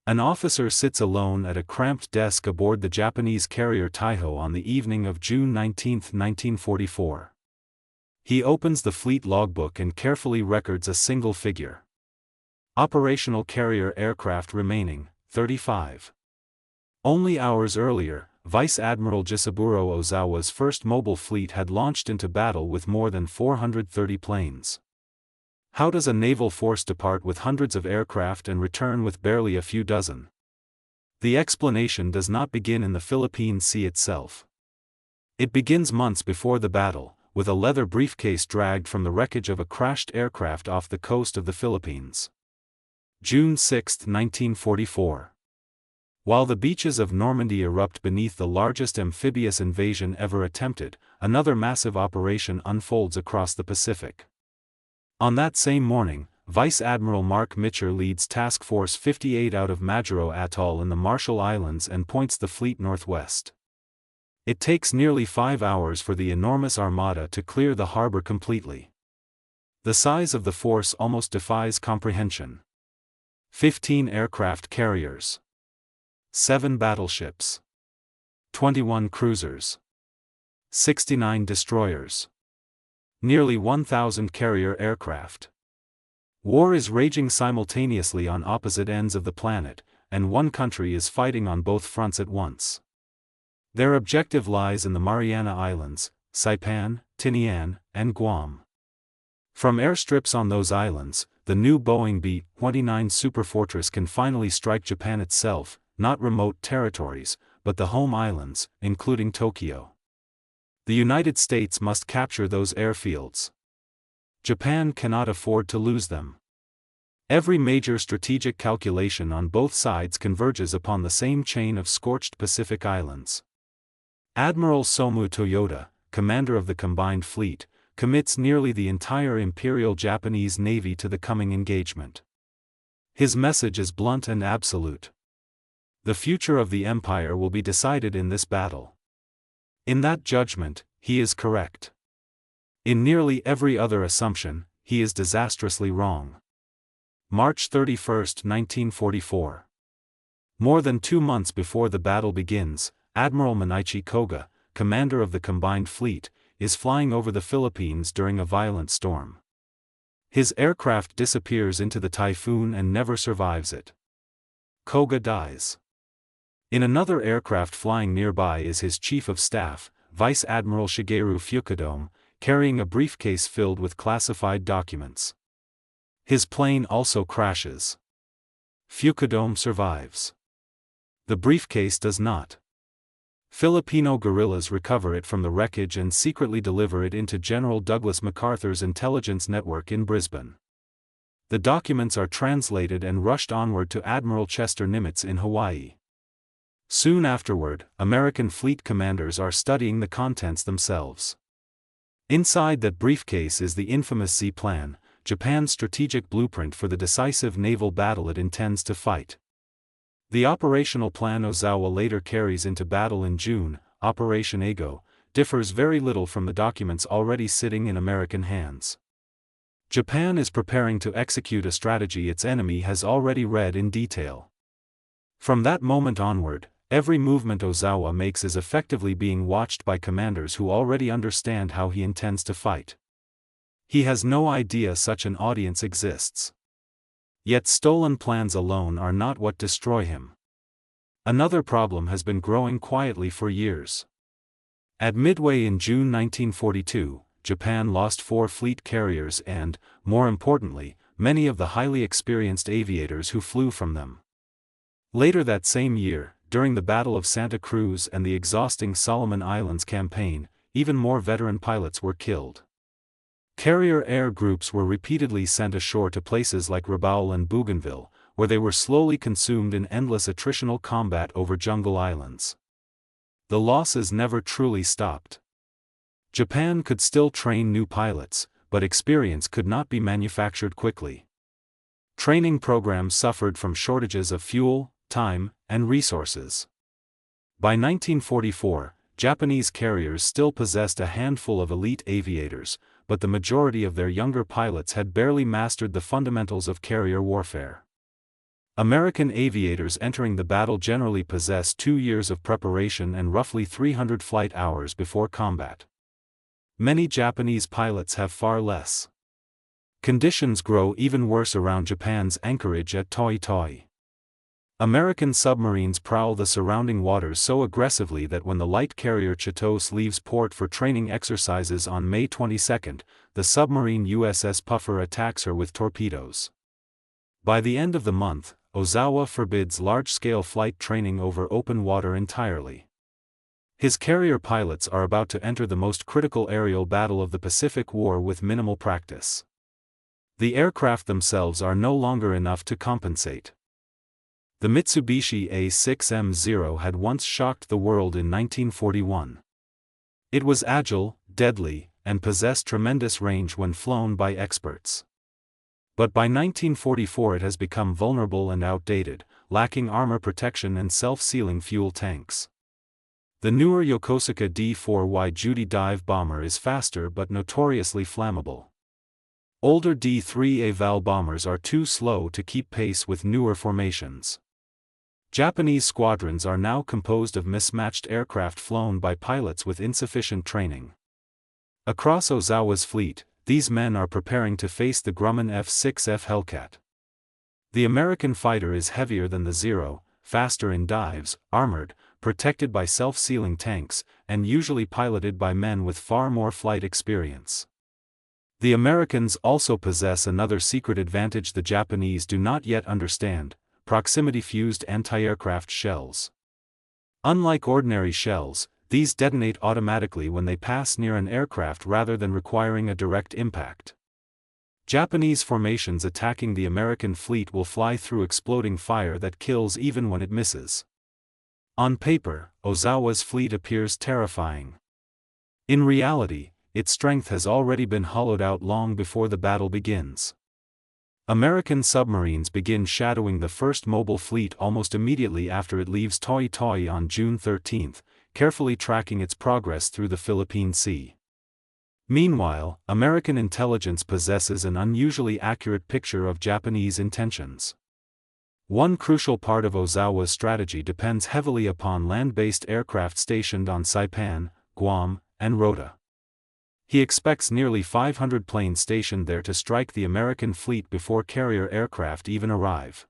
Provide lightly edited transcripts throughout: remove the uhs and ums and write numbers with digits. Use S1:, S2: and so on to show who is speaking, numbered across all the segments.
S1: An officer sits alone at a cramped desk aboard the Japanese carrier Taiho on the evening of June 19, 1944. He opens the fleet logbook and carefully records a single figure. Operational carrier aircraft remaining, 35. Only hours earlier, Vice Admiral Jisaburo Ozawa's first mobile fleet had launched into battle with more than 430 planes. How does a naval force depart with hundreds of aircraft and return with barely a few dozen? The explanation does not begin in the Philippine Sea itself. It begins months before the battle, with a leather briefcase dragged from the wreckage of a crashed aircraft off the coast of the Philippines. June 6, 1944. While the beaches of Normandy erupt beneath the largest amphibious invasion ever attempted, another massive operation unfolds across the Pacific. On that same morning, Vice Admiral Mark Mitcher leads Task Force 58 out of Majuro Atoll in the Marshall Islands and points the fleet northwest. It takes nearly 5 hours for the enormous armada to clear the harbor completely. The size of the force almost defies comprehension. 15 aircraft carriers, 7 battleships, 21 cruisers, 69 destroyers, nearly 1,000 carrier aircraft. War is raging simultaneously on opposite ends of the planet, and one country is fighting on both fronts at once. Their objective lies in the Mariana Islands, Saipan, Tinian, and Guam. From airstrips on those islands, the new Boeing B-29 Superfortress can finally strike Japan itself, not remote territories, but the home islands, including Tokyo. The United States must capture those airfields. Japan cannot afford to lose them. Every major strategic calculation on both sides converges upon the same chain of scorched Pacific islands. Admiral Somu Toyoda, commander of the combined fleet, commits nearly the entire Imperial Japanese Navy to the coming engagement. His message is blunt and absolute. The future of the empire will be decided in this battle. In that judgment, he is correct. In nearly every other assumption, he is disastrously wrong. March 31, 1944. More than 2 months before the battle begins, Admiral Manichi Koga, commander of the combined fleet, is flying over the Philippines during a violent storm. His aircraft disappears into the typhoon and never survives it. Koga dies. In another aircraft flying nearby is his chief of staff, Vice Admiral Shigeru Fukudome, carrying a briefcase filled with classified documents. His plane also crashes. Fukudome survives. The briefcase does not. Filipino guerrillas recover it from the wreckage and secretly deliver it into General Douglas MacArthur's intelligence network in Brisbane. The documents are translated and rushed onward to Admiral Chester Nimitz in Hawaii. Soon afterward, American fleet commanders are studying the contents themselves. Inside that briefcase is the infamous Z Plan, Japan's strategic blueprint for the decisive naval battle it intends to fight. The operational plan Ozawa later carries into battle in June, Operation Ego, differs very little from the documents already sitting in American hands. Japan is preparing to execute a strategy its enemy has already read in detail. From that moment onward, every movement Ozawa makes is effectively being watched by commanders who already understand how he intends to fight. He has no idea such an audience exists. Yet stolen plans alone are not what destroy him. Another problem has been growing quietly for years. At midway in June 1942, Japan lost 4 fleet carriers and, more importantly, many of the highly experienced aviators who flew from them. Later that same year, during the Battle of Santa Cruz and the exhausting Solomon Islands campaign, even more veteran pilots were killed. Carrier air groups were repeatedly sent ashore to places like Rabaul and Bougainville, where they were slowly consumed in endless attritional combat over jungle islands. The losses never truly stopped. Japan could still train new pilots, but experience could not be manufactured quickly. Training programs suffered from shortages of fuel, time, and resources. By 1944, Japanese carriers still possessed a handful of elite aviators, but the majority of their younger pilots had barely mastered the fundamentals of carrier warfare. American aviators entering the battle generally possess 2 years of preparation and roughly 300 flight hours before combat. Many Japanese pilots have far less. Conditions grow even worse around Japan's anchorage at Toi. American submarines prowl the surrounding waters so aggressively that when the light carrier Chitose leaves port for training exercises on May 22, the submarine USS Puffer attacks her with torpedoes. By the end of the month, Ozawa forbids large-scale flight training over open water entirely. His carrier pilots are about to enter the most critical aerial battle of the Pacific War with minimal practice. The aircraft themselves are no longer enough to compensate. The Mitsubishi A6M0 had once shocked the world in 1941. It was agile, deadly, and possessed tremendous range when flown by experts. But by 1944 it has become vulnerable and outdated, lacking armor protection and self-sealing fuel tanks. The newer Yokosuka D4Y Judy dive bomber is faster but notoriously flammable. Older D3A Val bombers are too slow to keep pace with newer formations. Japanese squadrons are now composed of mismatched aircraft flown by pilots with insufficient training. Across Ozawa's fleet, these men are preparing to face the Grumman F-6F Hellcat. The American fighter is heavier than the Zero, faster in dives, armored, protected by self-sealing tanks, and usually piloted by men with far more flight experience. The Americans also possess another secret advantage the Japanese do not yet understand: proximity-fused anti-aircraft shells. Unlike ordinary shells, these detonate automatically when they pass near an aircraft rather than requiring a direct impact. Japanese formations attacking the American fleet will fly through exploding fire that kills even when it misses. On paper, Ozawa's fleet appears terrifying. In reality, its strength has already been hollowed out long before the battle begins. American submarines begin shadowing the first mobile fleet almost immediately after it leaves Toi on June 13, carefully tracking its progress through the Philippine Sea. Meanwhile, American intelligence possesses an unusually accurate picture of Japanese intentions. One crucial part of Ozawa's strategy depends heavily upon land-based aircraft stationed on Saipan, Guam, and Rota. He expects nearly 500 planes stationed there to strike the American fleet before carrier aircraft even arrive.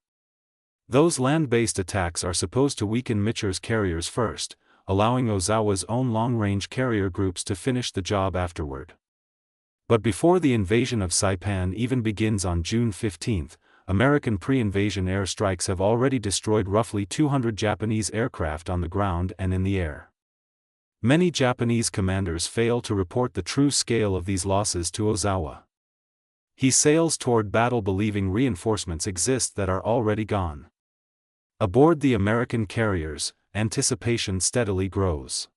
S1: Those land-based attacks are supposed to weaken Mitcher's carriers first, allowing Ozawa's own long-range carrier groups to finish the job afterward. But before the invasion of Saipan even begins on June 15, American pre-invasion airstrikes have already destroyed roughly 200 Japanese aircraft on the ground and in the air. Many Japanese commanders fail to report the true scale of these losses to Ozawa. He sails toward battle believing reinforcements exist that are already gone. Aboard the American carriers, anticipation steadily grows.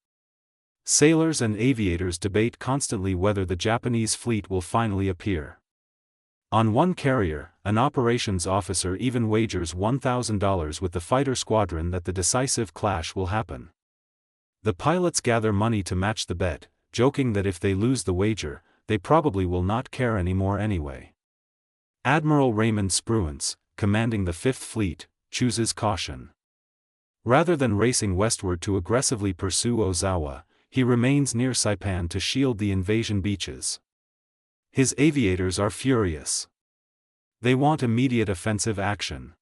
S1: Sailors and aviators debate constantly whether the Japanese fleet will finally appear. On one carrier, an operations officer even wagers $1,000 with the fighter squadron that the decisive clash will happen. The pilots gather money to match the bet, joking that if they lose the wager, they probably will not care anymore anyway. Admiral Raymond Spruance, commanding the Fifth Fleet, chooses caution. Rather than racing westward to aggressively pursue Ozawa, he remains near Saipan to shield the invasion beaches. His aviators are furious. They want immediate offensive action.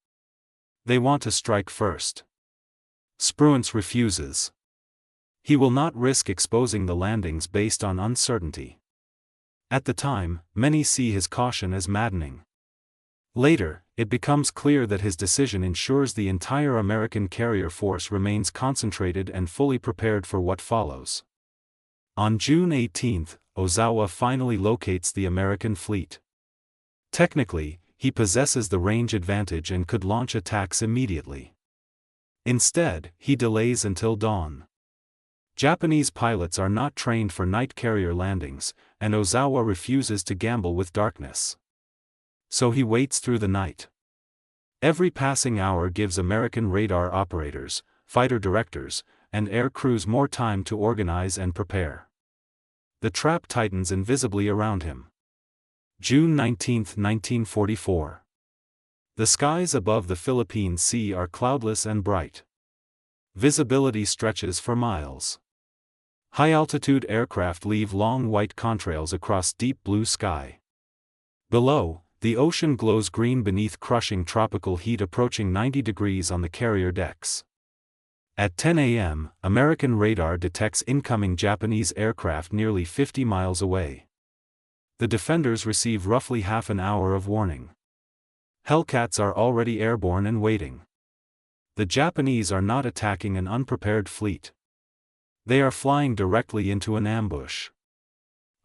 S1: They want to strike first. Spruance refuses. He will not risk exposing the landings based on uncertainty. At the time, many see his caution as maddening. Later, it becomes clear that his decision ensures the entire American carrier force remains concentrated and fully prepared for what follows. On June 18, Ozawa finally locates the American fleet. Technically, he possesses the range advantage and could launch attacks immediately. Instead, he delays until dawn. Japanese pilots are not trained for night carrier landings, and Ozawa refuses to gamble with darkness. So he waits through the night. Every passing hour gives American radar operators, fighter directors, and air crews more time to organize and prepare. The trap tightens invisibly around him. June 19, 1944. The skies above the Philippine Sea are cloudless and bright. Visibility stretches for miles. High-altitude aircraft leave long white contrails across deep blue sky. Below, the ocean glows green beneath crushing tropical heat approaching 90 degrees on the carrier decks. At 10 a.m., American radar detects incoming Japanese aircraft nearly 50 miles away. The defenders receive roughly half an hour of warning. Hellcats are already airborne and waiting. The Japanese are not attacking an unprepared fleet. They are flying directly into an ambush.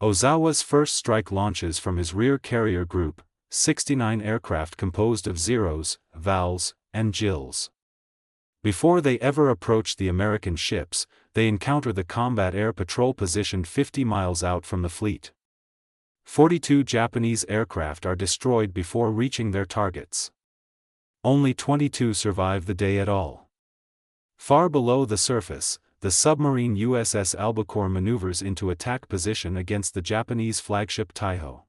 S1: Ozawa's first strike launches from his rear carrier group, 69 aircraft composed of Zeros, Vals, and Jills. Before they ever approach the American ships, they encounter the combat air patrol positioned 50 miles out from the fleet. 42 Japanese aircraft are destroyed before reaching their targets. Only 22 survive the day at all. Far below the surface, the submarine USS Albacore maneuvers into attack position against the Japanese flagship Taiho.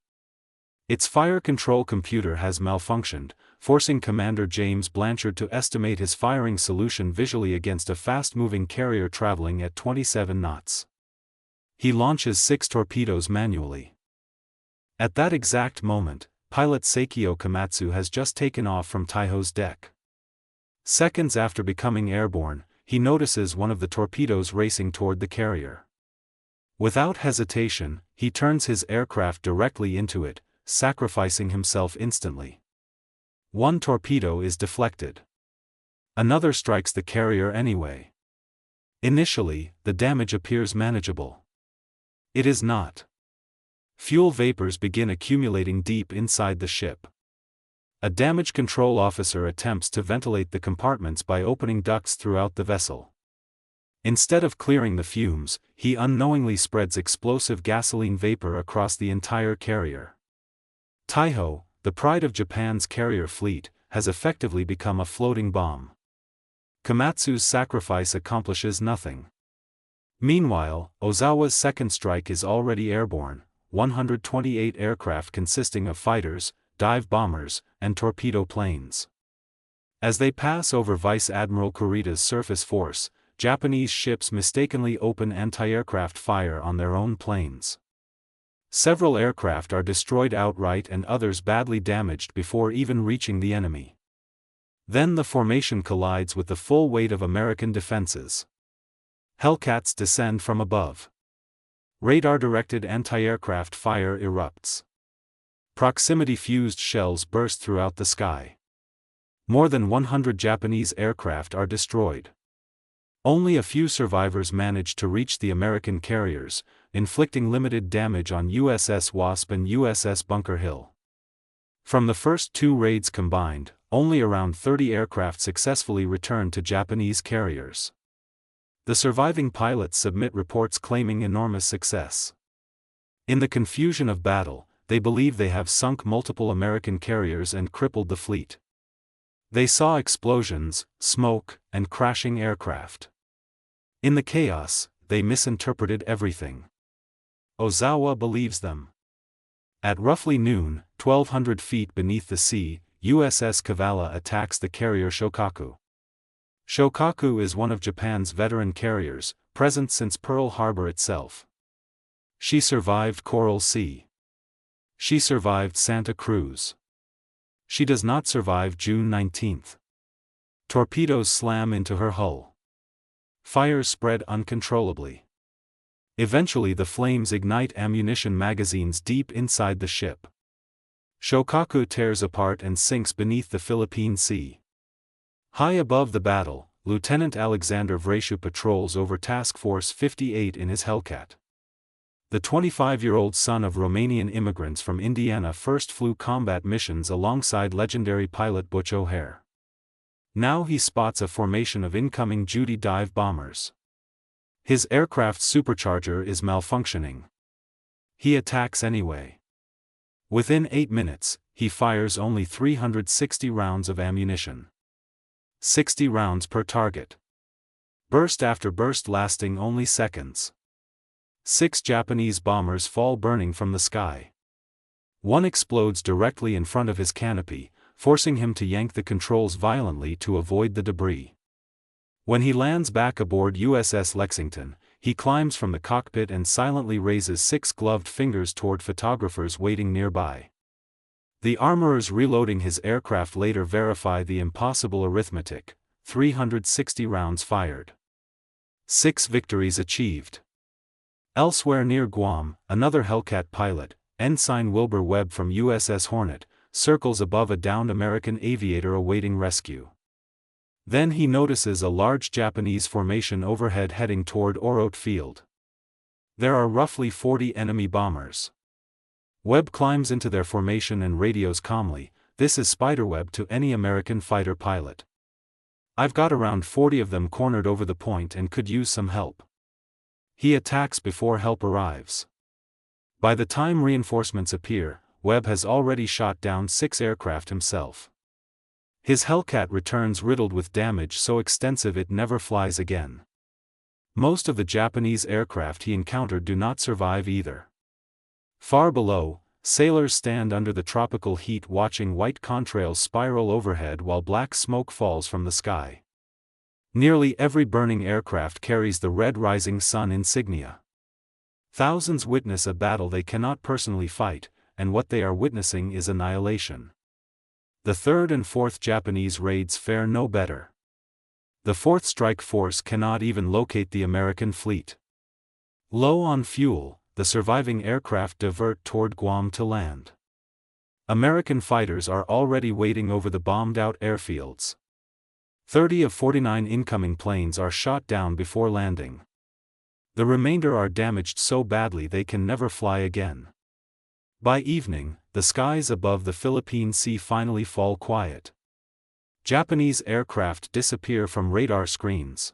S1: Its fire control computer has malfunctioned, forcing Commander James Blanchard to estimate his firing solution visually against a fast-moving carrier traveling at 27 knots. He launches 6 torpedoes manually. At that exact moment, pilot Seikyo Komatsu has just taken off from Taiho's deck. Seconds after becoming airborne, he notices one of the torpedoes racing toward the carrier. Without hesitation, he turns his aircraft directly into it, sacrificing himself instantly. One torpedo is deflected. Another strikes the carrier anyway. Initially, the damage appears manageable. It is not. Fuel vapors begin accumulating deep inside the ship. A damage control officer attempts to ventilate the compartments by opening ducts throughout the vessel. Instead of clearing the fumes, he unknowingly spreads explosive gasoline vapor across the entire carrier. Taiho, the pride of Japan's carrier fleet, has effectively become a floating bomb. Komatsu's sacrifice accomplishes nothing. Meanwhile, Ozawa's second strike is already airborne, 128 aircraft consisting of fighters, dive bombers, and torpedo planes. As they pass over Vice Admiral Kurita's surface force, Japanese ships mistakenly open anti-aircraft fire on their own planes. Several aircraft are destroyed outright and others badly damaged before even reaching the enemy. Then the formation collides with the full weight of American defenses. Hellcats descend from above. Radar-directed anti-aircraft fire erupts. Proximity-fused shells burst throughout the sky. More than 100 Japanese aircraft are destroyed. Only a few survivors managed to reach the American carriers, inflicting limited damage on USS Wasp and USS Bunker Hill. From the first 2 raids combined, only around 30 aircraft successfully returned to Japanese carriers. The surviving pilots submit reports claiming enormous success. In the confusion of battle, they believe they have sunk multiple American carriers and crippled the fleet. They saw explosions, smoke, and crashing aircraft. In the chaos, they misinterpreted everything. Ozawa believes them. At roughly noon, 1,200 feet beneath the sea, USS Kavala attacks the carrier Shokaku. Shokaku is one of Japan's veteran carriers, present since Pearl Harbor itself. She survived Coral Sea. She survived Santa Cruz. She does not survive June 19. Torpedoes slam into her hull. Fires spread uncontrollably. Eventually the flames ignite ammunition magazines deep inside the ship. Shokaku tears apart and sinks beneath the Philippine Sea. High above the battle, Lieutenant Alexander Vrashu patrols over Task Force 58 in his Hellcat. The 25-year-old son of Romanian immigrants from Indiana first flew combat missions alongside legendary pilot Butch O'Hare. Now he spots a formation of incoming Judy dive bombers. His aircraft's supercharger is malfunctioning. He attacks anyway. Within 8 minutes, he fires only 360 rounds of ammunition. 60 rounds per target. Burst after burst lasting only seconds. 6 Japanese bombers fall burning from the sky. One explodes directly in front of his canopy, forcing him to yank the controls violently to avoid the debris. When he lands back aboard USS Lexington, he climbs from the cockpit and silently raises 6 gloved fingers toward photographers waiting nearby. The armorers reloading his aircraft later verify the impossible arithmetic: 360 rounds fired. 6 victories achieved. Elsewhere near Guam, another Hellcat pilot, Ensign Wilbur Webb from USS Hornet, circles above a downed American aviator awaiting rescue. Then he notices a large Japanese formation overhead heading toward Orote Field. There are roughly 40 enemy bombers. Webb climbs into their formation and radios calmly, "This is Spiderweb to any American fighter pilot. I've got around 40 of them cornered over the point and could use some help." He attacks before help arrives. By the time reinforcements appear, Webb has already shot down 6 aircraft himself. His Hellcat returns riddled with damage so extensive it never flies again. Most of the Japanese aircraft he encountered do not survive either. Far below, sailors stand under the tropical heat watching white contrails spiral overhead while black smoke falls from the sky. Nearly every burning aircraft carries the red rising sun insignia. Thousands witness a battle they cannot personally fight, and what they are witnessing is annihilation. The 3rd and 4th Japanese raids fare no better. The 4th Strike Force cannot even locate the American fleet. Low on fuel, the surviving aircraft divert toward Guam to land. American fighters are already waiting over the bombed-out airfields. 30 of 49 incoming planes are shot down before landing. The remainder are damaged so badly they can never fly again. By evening, the skies above the Philippine Sea finally fall quiet. Japanese aircraft disappear from radar screens.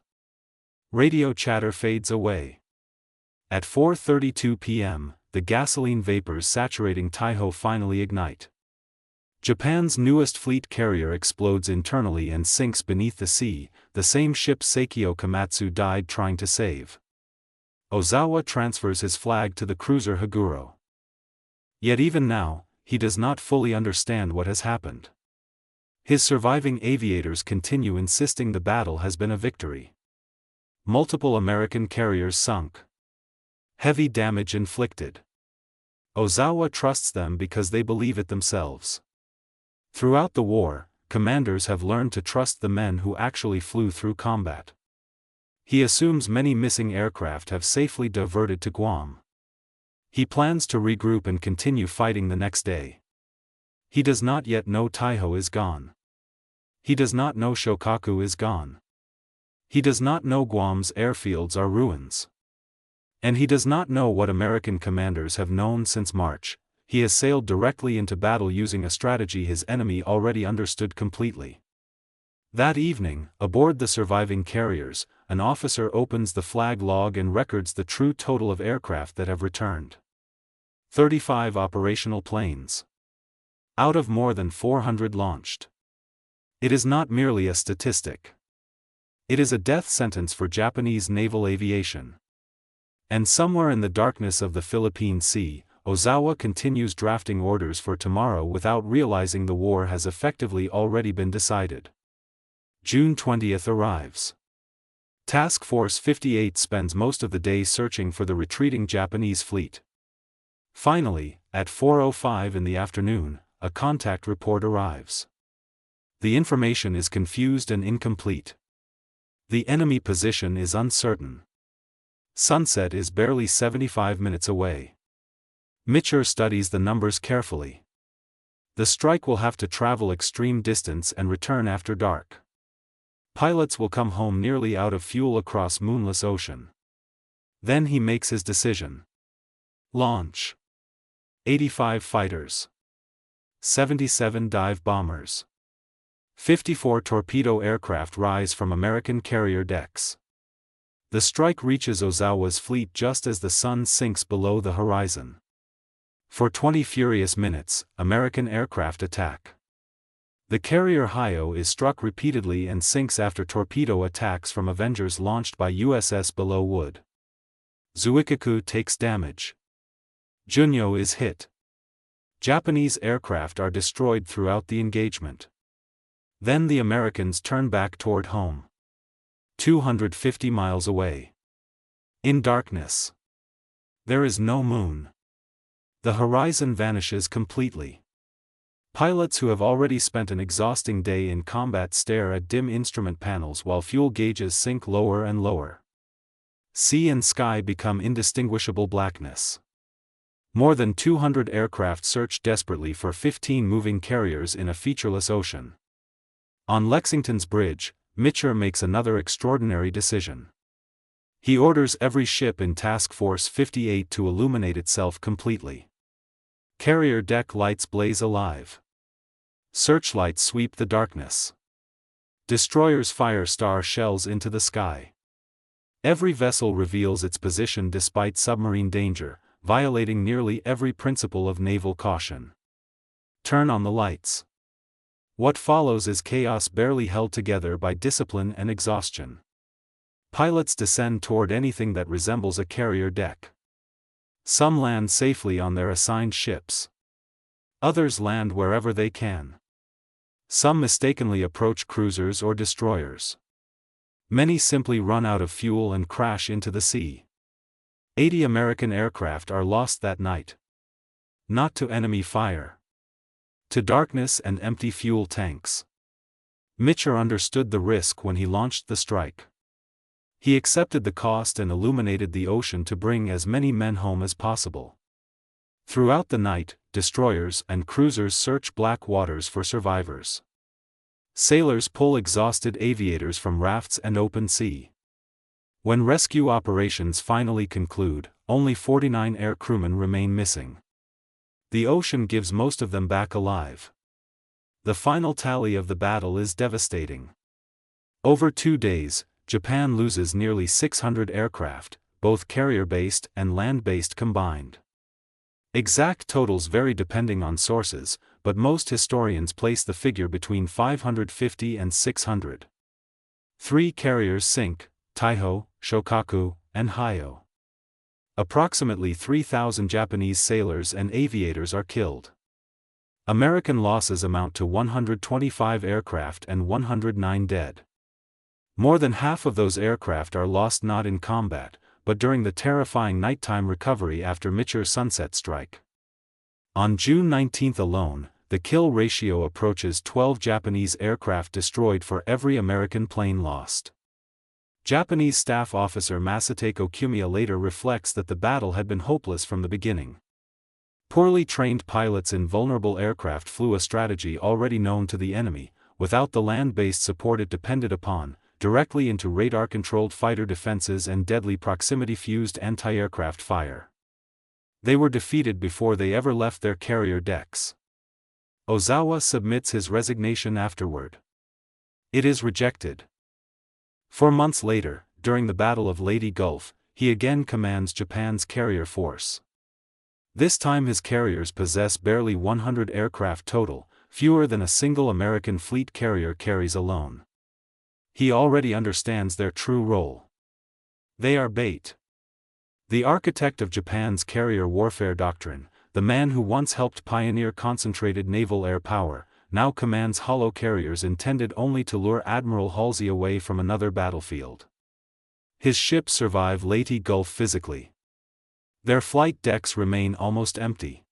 S1: Radio chatter fades away. At 4:32 p.m., the gasoline vapors saturating Taiho finally ignite. Japan's newest fleet carrier explodes internally and sinks beneath the sea, the same ship Seikyo Komatsu died trying to save. Ozawa transfers his flag to the cruiser Haguro. Yet even now, he does not fully understand what has happened. His surviving aviators continue insisting the battle has been a victory. Multiple American carriers sunk. Heavy damage inflicted. Ozawa trusts them because they believe it themselves. Throughout the war, commanders have learned to trust the men who actually flew through combat. He assumes many missing aircraft have safely diverted to Guam. He plans to regroup and continue fighting the next day. He does not yet know Taiho is gone. He does not know Shokaku is gone. He does not know Guam's airfields are ruins. And he does not know what American commanders have known since March: he has sailed directly into battle using a strategy his enemy already understood completely. That evening, aboard the surviving carriers, an officer opens the flag log and records the true total of aircraft that have returned. 35 operational planes. Out of more than 400 launched. It is not merely a statistic. It is a death sentence for Japanese naval aviation. And somewhere in the darkness of the Philippine Sea, Ozawa continues drafting orders for tomorrow without realizing the war has effectively already been decided. June 20th arrives. Task Force 58 spends most of the day searching for the retreating Japanese fleet. Finally, at 4:05 in the afternoon, a contact report arrives. The information is confused and incomplete. The enemy position is uncertain. Sunset is barely 75 minutes away. Mitchell studies the numbers carefully. The strike will have to travel extreme distance and return after dark. Pilots will come home nearly out of fuel across moonless ocean. Then he makes his decision. Launch. 85 fighters. 77 dive bombers. 54 torpedo aircraft rise from American carrier decks. The strike reaches Ozawa's fleet just as the sun sinks below the horizon. For 20 furious minutes, American aircraft attack. The carrier Hyo is struck repeatedly and sinks after torpedo attacks from Avengers launched by USS Below Wood. Zuikaku takes damage. Junyo is hit. Japanese aircraft are destroyed throughout the engagement. Then the Americans turn back toward home. 250 miles away. In darkness. There is no moon. The horizon vanishes completely. Pilots who have already spent an exhausting day in combat stare at dim instrument panels while fuel gauges sink lower and lower. Sea and sky become indistinguishable blackness. More than 200 aircraft search desperately for 15 moving carriers in a featureless ocean. On Lexington's bridge, Mitchell makes another extraordinary decision. He orders every ship in Task Force 58 to illuminate itself completely. Carrier deck lights blaze alive. Searchlights sweep the darkness. Destroyers fire star shells into the sky. Every vessel reveals its position despite submarine danger, violating nearly every principle of naval caution. Turn on the lights. What follows is chaos barely held together by discipline and exhaustion. Pilots descend toward anything that resembles a carrier deck. Some land safely on their assigned ships. Others land wherever they can. Some mistakenly approach cruisers or destroyers. Many simply run out of fuel and crash into the sea. 80 American aircraft are lost that night. Not to enemy fire. To darkness and empty fuel tanks. Mitchell understood the risk when he launched the strike. He accepted the cost and illuminated the ocean to bring as many men home as possible. Throughout the night, destroyers and cruisers search black waters for survivors. Sailors pull exhausted aviators from rafts and open sea. When rescue operations finally conclude, only 49 air crewmen remain missing. The ocean gives most of them back alive. The final tally of the battle is devastating. Over 2 days, Japan loses nearly 600 aircraft, both carrier-based and land-based combined. Exact totals vary depending on sources, but most historians place the figure between 550 and 600. 3 carriers sink: Taiho, Shokaku, and Hyo. Approximately 3,000 Japanese sailors and aviators are killed. American losses amount to 125 aircraft and 109 dead. More than half of those aircraft are lost not in combat, but during the terrifying nighttime recovery after Mitchell's sunset strike. On June 19 alone, the kill ratio approaches 12 Japanese aircraft destroyed for every American plane lost. Japanese staff officer Masatake Okumiya later reflects that the battle had been hopeless from the beginning. Poorly trained pilots in vulnerable aircraft flew a strategy already known to the enemy, without the land-based support it depended upon, directly into radar-controlled fighter defenses and deadly proximity-fused anti-aircraft fire. They were defeated before they ever left their carrier decks. Ozawa submits his resignation afterward. It is rejected. 4 months later, during the Battle of Leyte Gulf, he again commands Japan's carrier force. This time his carriers possess barely 100 aircraft total, fewer than a single American fleet carrier carries alone. He already understands their true role. They are bait. The architect of Japan's carrier warfare doctrine, the man who once helped pioneer concentrated naval air power, now commands hollow carriers intended only to lure Admiral Halsey away from another battlefield. His ships survive Leyte Gulf physically. Their flight decks remain almost empty.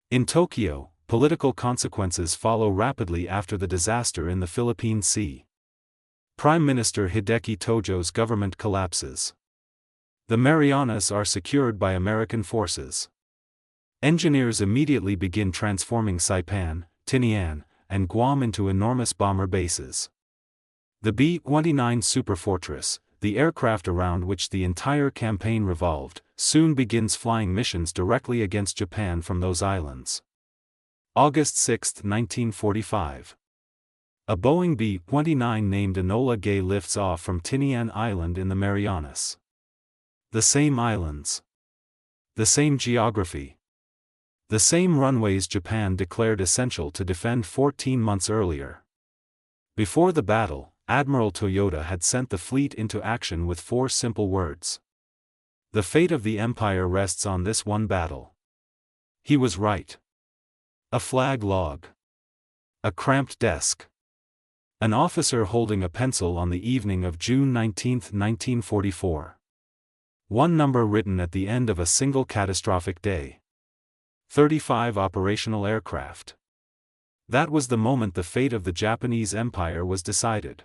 S1: In Tokyo, political consequences follow rapidly after the disaster in the Philippine Sea. Prime Minister Hideki Tojo's government collapses. The Marianas are secured by American forces. Engineers immediately begin transforming Saipan, Tinian, and Guam into enormous bomber bases. The B-29 Superfortress, the aircraft around which the entire campaign revolved, soon begins flying missions directly against Japan from those islands. August 6, 1945. A Boeing B-29 named Enola Gay lifts off from Tinian Island in the Marianas. The same islands. The same geography. The same runways Japan declared essential to defend 14 months earlier. Before the battle, Admiral Toyoda had sent the fleet into action with 4 simple words. The fate of the empire rests on this one battle. He was right. A flag log. A cramped desk. An officer holding a pencil on the evening of June 19, 1944. One number written at the end of a single catastrophic day. 35 operational aircraft. That was the moment the fate of the Japanese Empire was decided.